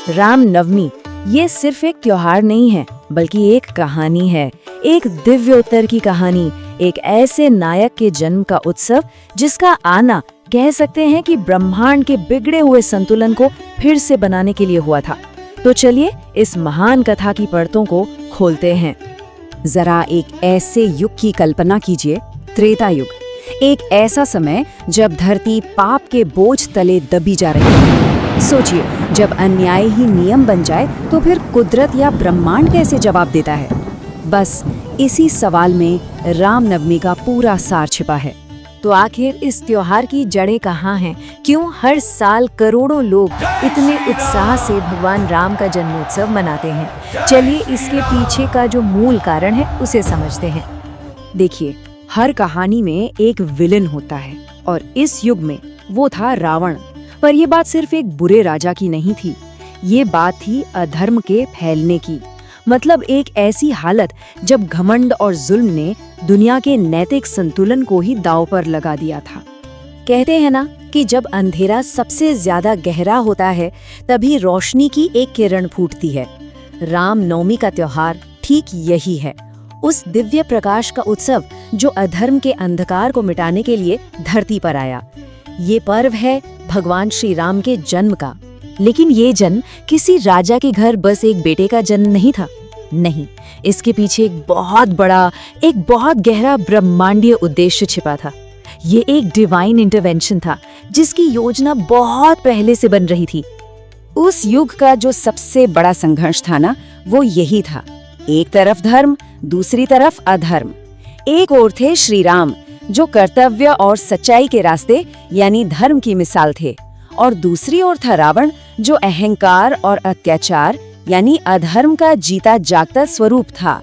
रामनवमी ये सिर्फ एक त्योहार नहीं है, बल्कि एक कहानी है, एक दिव्योत्तर की कहानी, एक ऐसे नायक के जन्म का उत्सव जिसका आना कह सकते हैं कि ब्रह्मांड के बिगड़े हुए संतुलन को फिर से बनाने के लिए हुआ था। तो चलिए इस महान कथा की परतों को खोलते हैं। जरा एक ऐसे युग की कल्पना कीजिए, त्रेता युग, एक ऐसा समय जब धरती पाप के बोझ तले दबी जा रही है। सोचिए, जब अन्याय ही नियम बन जाए तो फिर कुदरत या ब्रह्मांड कैसे जवाब देता है। बस इसी सवाल में रामनवमी का पूरा सार छिपा है। तो आखिर इस त्योहार की जड़ें कहाँ हैं? क्यों हर साल करोड़ों लोग इतने उत्साह से भगवान राम का जन्मोत्सव मनाते हैं? चलिए इसके पीछे का जो मूल कारण है उसे समझते हैं। देखिए, हर कहानी में एक विलन होता है और इस युग में वो था रावण। पर ये बात सिर्फ एक बुरे राजा की नहीं थी, ये बात थी अधर्म के फैलने की। मतलब एक ऐसी हालत जब घमंड और जुल्म ने दुनिया के नैतिक संतुलन को ही दांव पर लगा दिया था। कहते हैं ना कि जब अंधेरा सबसे ज्यादा गहरा होता है तभी रोशनी की एक किरण फूटती है। रामनवमी का त्योहार ठीक यही है, उस दिव्य प्रकाश का उत्सव जो अधर्म के अंधकार को मिटाने के लिए धरती पर आया। ये पर्व है भगवान श्री राम के जन्म का। लेकिन ये जन्म किसी राजा के घर बस एक बेटे का जन्म नहीं था। नहीं, इसके पीछे एक बहुत गहरा ब्रह्मांडीय उद्देश्य छिपा था। ये एक डिवाइन इंटरवेंशन था जिसकी योजना बहुत पहले से बन रही थी। उस युग का जो सबसे बड़ा संघर्ष था ना, वो यही था। एक तरफ धर्म, दूसरी तरफ अधर्म। एक ओर थे श्री राम जो कर्तव्य और सच्चाई के रास्ते यानी धर्म की मिसाल थे, और दूसरी ओर था रावण जो अहंकार और अत्याचार यानी अधर्म का जीता जागता स्वरूप था।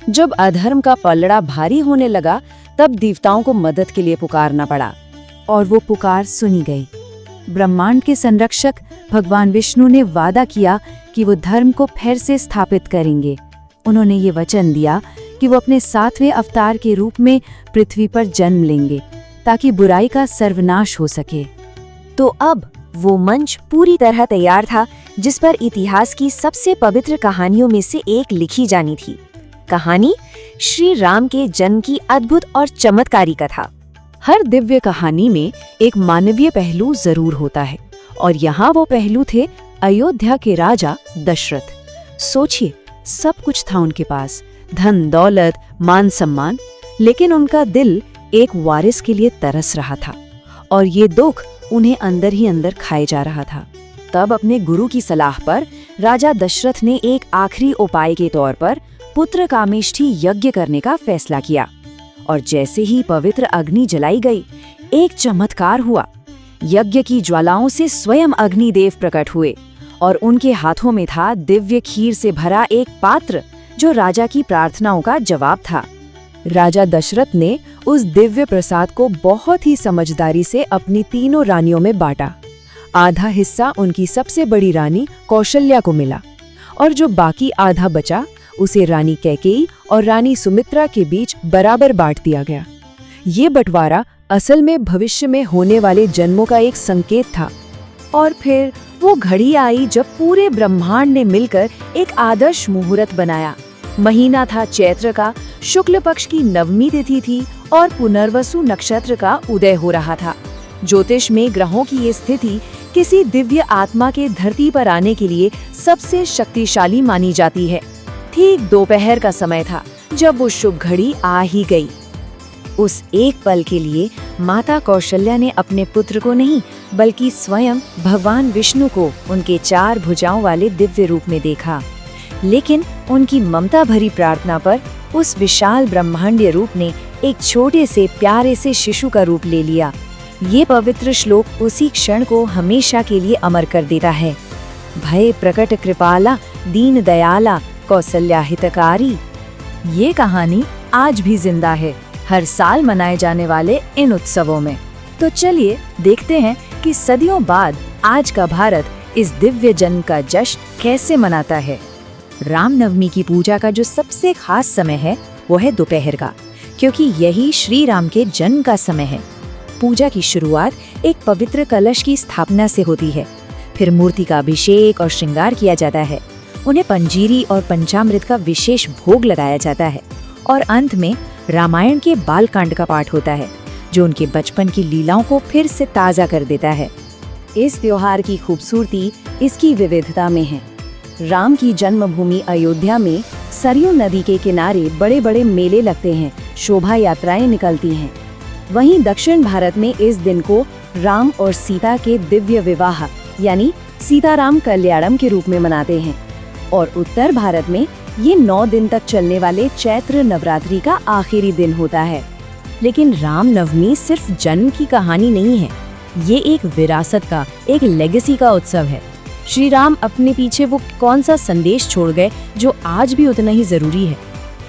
जब अधर्म का पलड़ा भारी होने लगा तब देवताओं को मदद के लिए पुकारना पड़ा, और वो पुकार सुनी गई। ब्रह्मांड के संरक्षक भगवान विष्णु ने वादा किया कि वो धर्म को फिर से स्थापित करेंगे। उन्होंने ये वचन दिया कि वो अपने 7वें अवतार के रूप में पृथ्वी पर जन्म लेंगे ताकि बुराई का सर्वनाश हो सके। तो अब वो मंच पूरी तरह तैयार था जिस पर इतिहास की सबसे पवित्र कहानियों में से एक लिखी जानी थी। कहानी श्री राम के जन्म की अद्भुत और चमत्कारी कथा। हर दिव्य कहानी में एक मानवीय पहलू जरूर होता है, और यहाँ वो पहलू थे अयोध्या के राजा दशरथ। सोचिए, सब कुछ था उनके पास, धन दौलत, मान सम्मान, लेकिन उनका दिल एक वारिस के लिए तरस रहा था, और ये दुख उन्हें अंदर ही अंदर खाए जा रहा था। तब अपने गुरु की सलाह पर राजा दशरथ ने एक आखिरी उपाय के तौर पर पुत्र कामेष्ठी यज्ञ करने का फैसला किया। और जैसे ही पवित्र अग्नि जलाई गई, एक चमत्कार हुआ। यज्ञ की ज्वालाओं से स्वयं अग्निदेव प्रकट हुए, और उनके हाथों में था दिव्य खीर से भरा एक पात्र जो राजा की प्रार्थनाओं का जवाब था। राजा दशरथ ने उस दिव्य प्रसाद को बहुत ही समझदारी से अपनी तीनों रानियों में बांटा। आधा हिस्सा उनकी सबसे बड़ी रानी कौशल्या को मिला, और जो बाकी आधा बचा उसे रानी कैकेयी और रानी सुमित्रा के बीच बराबर बांट दिया गया। ये बंटवारा असल में भविष्य में होने वाले जन्मों का एक संकेत था। और फिर वो घड़ी आई जब पूरे ब्रह्मांड ने मिलकर एक आदर्श मुहूर्त बनाया। महीना था चैत्र का, शुक्ल पक्ष की नवमी तिथि थी और पुनर्वसु नक्षत्र का उदय हो रहा था। ज्योतिष में ग्रहों की ये स्थिति किसी दिव्य आत्मा के धरती पर आने के लिए सबसे शक्तिशाली मानी जाती है। ठीक दोपहर का समय था जब वो शुभ घड़ी आ ही गई। उस एक पल के लिए माता कौशल्या ने अपने पुत्र को नहीं बल्कि स्वयं भगवान विष्णु को उनके 4 भुजाओं वाले दिव्य रूप में देखा। लेकिन उनकी ममता भरी प्रार्थना पर उस विशाल ब्रह्मांडीय रूप ने एक छोटे से प्यारे से शिशु का रूप ले लिया। ये पवित्र श्लोक उसी क्षण को हमेशा के लिए अमर कर देता है। भय प्रकट कृपाला दीन दयाला कौशल्या हितकारी। ये कहानी आज भी जिंदा है, हर साल मनाए जाने वाले इन उत्सवों में। तो चलिए देखते हैं कि सदियों बाद आज का भारत इस दिव्य जन्म का जश्न कैसे मनाता है। रामनवमी की पूजा का जो सबसे खास समय है वो है दोपहर का, क्योंकि यही श्री राम के जन्म का समय है। पूजा की शुरुआत एक पवित्र कलश की स्थापना से होती है। फिर मूर्ति का अभिषेक और श्रृंगार किया जाता है। उन्हें पंजीरी और पंचामृत का विशेष भोग लगाया जाता है और अंत में रामायण के बालकांड का पाठ होता है, जो उनके बचपन की लीलाओं को फिर से ताज़ा कर देता है। इस त्योहार की खूबसूरती इसकी विविधता में है। राम की जन्मभूमि अयोध्या में सरयू नदी के किनारे बड़े बड़े मेले लगते हैं, शोभा यात्राएं निकलती हैं। वहीं दक्षिण भारत में इस दिन को राम और सीता के दिव्य विवाह यानी सीताराम कल्याणम के रूप में मनाते हैं और उत्तर भारत में ये 9 दिन तक चलने वाले चैत्र नवरात्रि का आखिरी दिन होता है। लेकिन रामनवमी सिर्फ जन्म की कहानी नहीं है, ये एक विरासत का, एक लेगेसी का उत्सव है। श्री राम अपने पीछे वो कौन सा संदेश छोड़ गए जो आज भी उतना ही जरूरी है।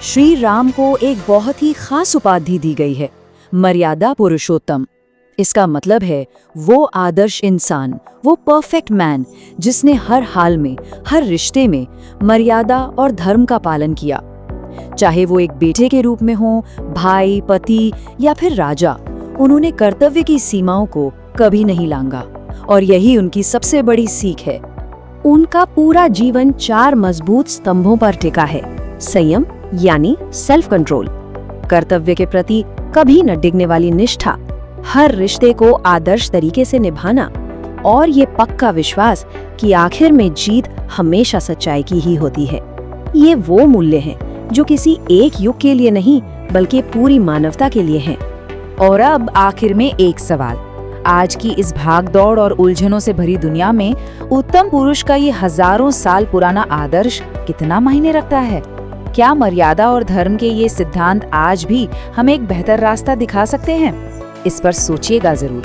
श्री राम को एक बहुत ही खास उपाधि दी गई है, मर्यादा पुरुषोत्तम। इसका मतलब है वो आदर्श इंसान, वो परफेक्ट मैन जिसने हर हाल में, हर रिश्ते में मर्यादा और धर्म का पालन किया। चाहे वो एक बेटे के रूप में हो, भाई, पति या फिर राजा, उन्होंने कर्तव्य की सीमाओं को कभी नहीं लांघा और यही उनकी सबसे बड़ी सीख है। उनका पूरा जीवन 4 मजबूत स्तंभों पर टिका है। संयम यानी सेल्फ कंट्रोल, कर्तव्य के प्रति कभी न डिगने वाली निष्ठा, हर रिश्ते को आदर्श तरीके से निभाना और ये पक्का विश्वास कि आखिर में जीत हमेशा सच्चाई की ही होती है। ये वो मूल्य हैं जो किसी एक युग के लिए नहीं बल्कि पूरी मानवता के लिए हैं। और अब आखिर में एक सवाल, आज की इस भागदौड़ और उलझनों से भरी दुनिया में उत्तम पुरुष का ये हजारों साल पुराना आदर्श कितना मायने रखता है? क्या मर्यादा और धर्म के ये सिद्धांत आज भी हमें एक बेहतर रास्ता दिखा सकते हैं? इस पर सोचिएगा जरूर।